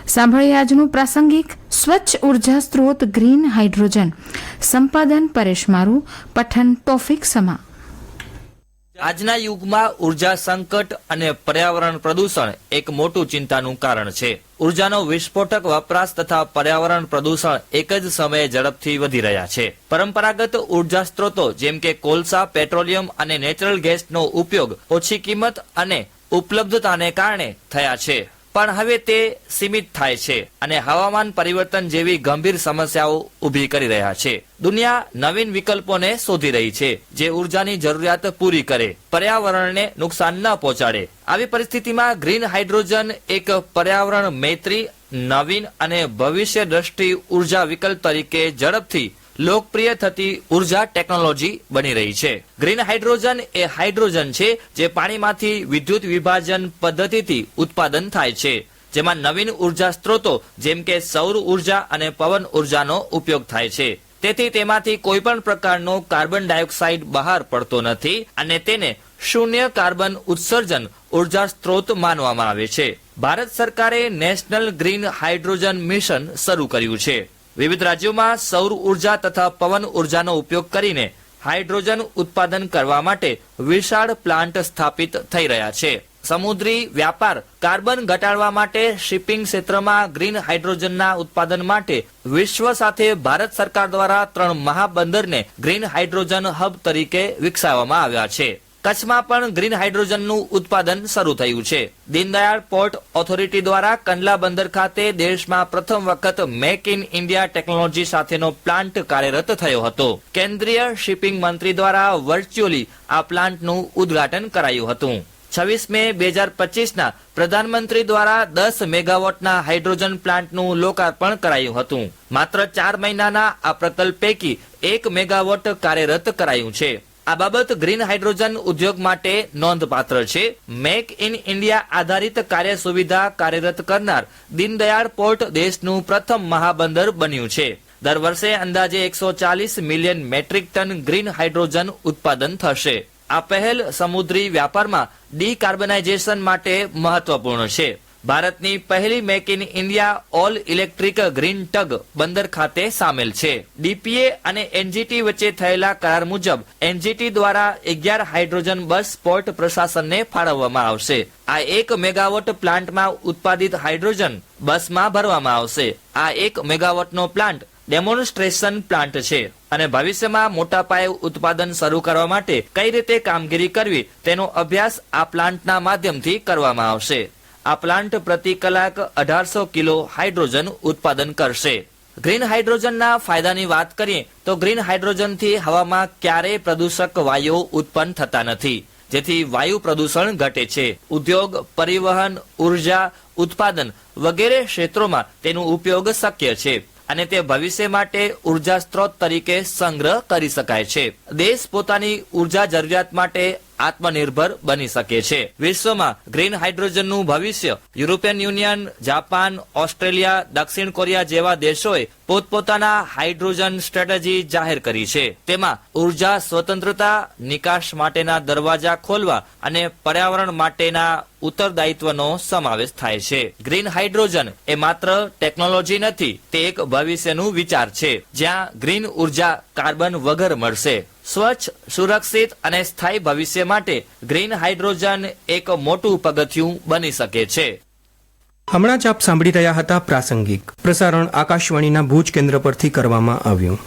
સાંભળીએ આજનું પ્રાસંગિક સ્વચ્છ ઉર્જા સ્ત્રોત ગ્રીન હાઇડ્રોજન. સંપાદન પરેશ મારું, પઠન તોફિક સમા. આજના યુગમાં ઉર્જા સંકટ અને પર્યાવરણ પ્રદૂષણ એક મોટું ચિંતાનું કારણ છે. ઉર્જાનો વિસ્ફોટક વપરાશ તથા પર્યાવરણ પ્રદૂષણ એક જ સમયે ઝડપથી વધી રહ્યા છે. પરંપરાગત ઉર્જા સ્ત્રોતો જેમ કે કોલસા, પેટ્રોલિયમ અને નેચરલ ગેસનો ઉપયોગ ઓછી કિંમત અને ઉપલબ્ધતાને કારણે થયા છે, પણ હવે તે સીમિત થાય છે અને હવામાન પરિવર્તન જેવી ગંભીર સમસ્યાઓ ઊભી કરી રહ્યા છે. દુનિયા નવીન વિકલ્પોને શોધી રહી છે જે ઉર્જાની જરૂરિયાત પૂરી કરે, પર્યાવરણને નુકસાન ન પહોંચાડે. આવી પરિસ્થિતિમાં ગ્રીન હાઇડ્રોજન એક પર્યાવરણ મૈત્રી, નવીન અને ભવિષ્ય દ્રષ્ટિ ઉર્જા વિકલ્પ તરીકે ઝડપથી લોકપ્રિય થતી ઉર્જા ટેકનોલોજી બની રહી છે. ગ્રીન હાઇડ્રોજન એ હાઇડ્રોજન છે જે પાણીમાંથી વિદ્યુત વિભાજન પદ્ધતિથી ઉત્પાદન થાય છે, જેમાં નવીન ઉર્જા સ્ત્રોતો જેમ કે સૌર ઉર્જા અને પવન ઉર્જાનો ઉપયોગ થાય છે. તેથી તેમાંથી કોઈ પણ પ્રકારનો કાર્બન ડાયોક્સાઇડ બહાર પડતો નથી અને તેને શૂન્ય કાર્બન ઉત્સર્જન ઉર્જા સ્ત્રોત માનવામાં આવે છે. ભારત સરકારે નેશનલ ગ્રીન હાઇડ્રોજન મિશન શરૂ કર્યું છે. વિવિધ રાજ્યોમાં સૌર ઉર્જા તથા પવન ઉર્જાનો ઉપયોગ કરીને હાઇડ્રોજન ઉત્પાદન કરવા માટે વિશાળ પ્લાન્ટ સ્થાપિત થઈ રહ્યા છે. સમુદ્રી વ્યાપાર, કાર્બન ઘટાડવા માટે શિપિંગ ક્ષેત્રમાં ગ્રીન હાઇડ્રોજનના ઉત્પાદન માટે વિશ્વ સાથે ભારત સરકાર દ્વારા 3 મહાબંદરને ગ્રીન હાઇડ્રોજન હબ તરીકે વિકસાવવામાં આવ્યા છે. કચ્છમાં પણ ગ્રીન હાઇડ્રોજનનું ઉત્પાદન શરૂ થયું છે. દીનદયાળ પોર્ટ ઓથોરિટી દ્વારા કંડલા બંદર ખાતે દેશમાં પ્રથમ વખત મેક ઇન ઇન્ડિયા ટેકનોલોજી સાથેનો પ્લાન્ટ કાર્યરત થયો હતો. કેન્દ્રીય શિપિંગ મંત્રી દ્વારા વર્ચ્યુઅલી આ પ્લાન્ટનું ઉદ્ઘાટન કરાયું હતું. 26 મે 2025ના પ્રધાનમંત્રી દ્વારા 10 મેગાવોટના હાઇડ્રોજન પ્લાન્ટનું લોકાર્પણ કરાયું હતું. માત્ર 4 મહિનાના આ પ્રકલ્પ પૈકી 1 મેગાવોટ કાર્યરત કરાયું છે. આ બાબત ગ્રીન હાઇડ્રોજન ઉદ્યોગ માટે નોંધપાત્ર છે. મેક ઇન ઇન્ડિયા આધારિત કાર્ય સુવિધા કાર્યરત કરનાર દીનદયાળ પોર્ટ દેશનું પ્રથમ મહાબંદર બન્યું છે. દર વર્ષે અંદાજે 140 million metric ton green hydrogen ઉત્પાદન થશે. આ પહેલ સમુદ્રી વ્યાપારમાં ડીકાર્બનાઇઝેશન માટે મહત્વપૂર્ણ છે. ભારતની પહેલી make in India all electric green tug બંદર ખાતે સામેલ છે. ડીપીએ અને એનજીટી વચ્ચે થયેલા કરાર મુજબ એનજીટી દ્વારા 11 હાઇડ્રોજન બસ પોર્ટ પ્રશાસનને ફાળવવામાં આવશે. આ 1 મેગાવોટ પ્લાન્ટમાં ઉત્પાદિત હાઇડ્રોજન બસમાં ભરવામાં આવશે. આ 1 મેગાવોટનો પ્લાન્ટ ડેમોન્સ્ટ્રેશન પ્લાન્ટ છે અને ભવિષ્યમાં મોટા પાયે ઉત્પાદન શરૂ કરવા માટે કઈ રીતે કામગીરી કરવી તેનો અભ્યાસ આ પ્લાન્ટના માધ્યમથી કરવામાં આવશે. આ પ્લાન્ટ પ્રતિ કલાક 1800 કિલો હાઇડ્રોજન ઉત્પાદન કરશે. ગ્રીન હાઇડ્રોજનના ફાયદાની વાત કરીએ તો ગ્રીન હાઇડ્રોજનથી હવામાં ક્યારેય પ્રદૂષક વાયુઓ ઉત્પન્ન થતા નથી, જેથી વાયુ પ્રદૂષણ ઘટે છે. ઉદ્યોગ, પરિવહન, ઉર્જા ઉત્પાદન વગેરે ક્ષેત્રોમાં તેનો ઉપયોગ શક્ય છે અને તે ભવિષ્ય માટે ઉર્જા સ્ત્રોત તરીકે સંગ્રહ કરી શકાય છે. દેશ પોતાની ઉર્જા જરૂરિયાત માટે આત્મનિર્ભર બની શકે છે. વિશ્વમાં ગ્રીન હાઇડ્રોજનનું ભવિષ્ય યુરોપિયન યુનિયન, જાપાન, ઓસ્ટ્રેલિયા, દક્ષિણ કોરિયા જેવા દેશોએ પોતપોતાના હાઇડ્રોજન સ્ટ્રેટેજી જાહેર કરી છે. તેમાં ઉર્જા સ્વતંત્રતા, નિકાસ માટેના દરવાજા ખોલવા અને પર્યાવરણ માટેના ઉત્તરદાયિત્વનો સમાવેશ થાય છે. ગ્રીન હાઇડ્રોજન એ માત્ર ટેકનોલોજી નથી, તે એક ભવિષ્યનું વિચાર છે જ્યાં ગ્રીન ઉર્જા કાર્બન વગર મળશે. સ્વચ્છ, સુરક્ષિત અને સ્થાયી ભવિષ્ય માટે ગ્રીન હાઇડ્રોજન એક મોટું પગથિયું બની શકે છે. હમણાં જ આપ સાંભળી રહ્યા હતા પ્રાસંગિક પ્રસારણ આકાશવાણીના ભુજ કેન્દ્ર પરથી કરવામાં આવ્યું.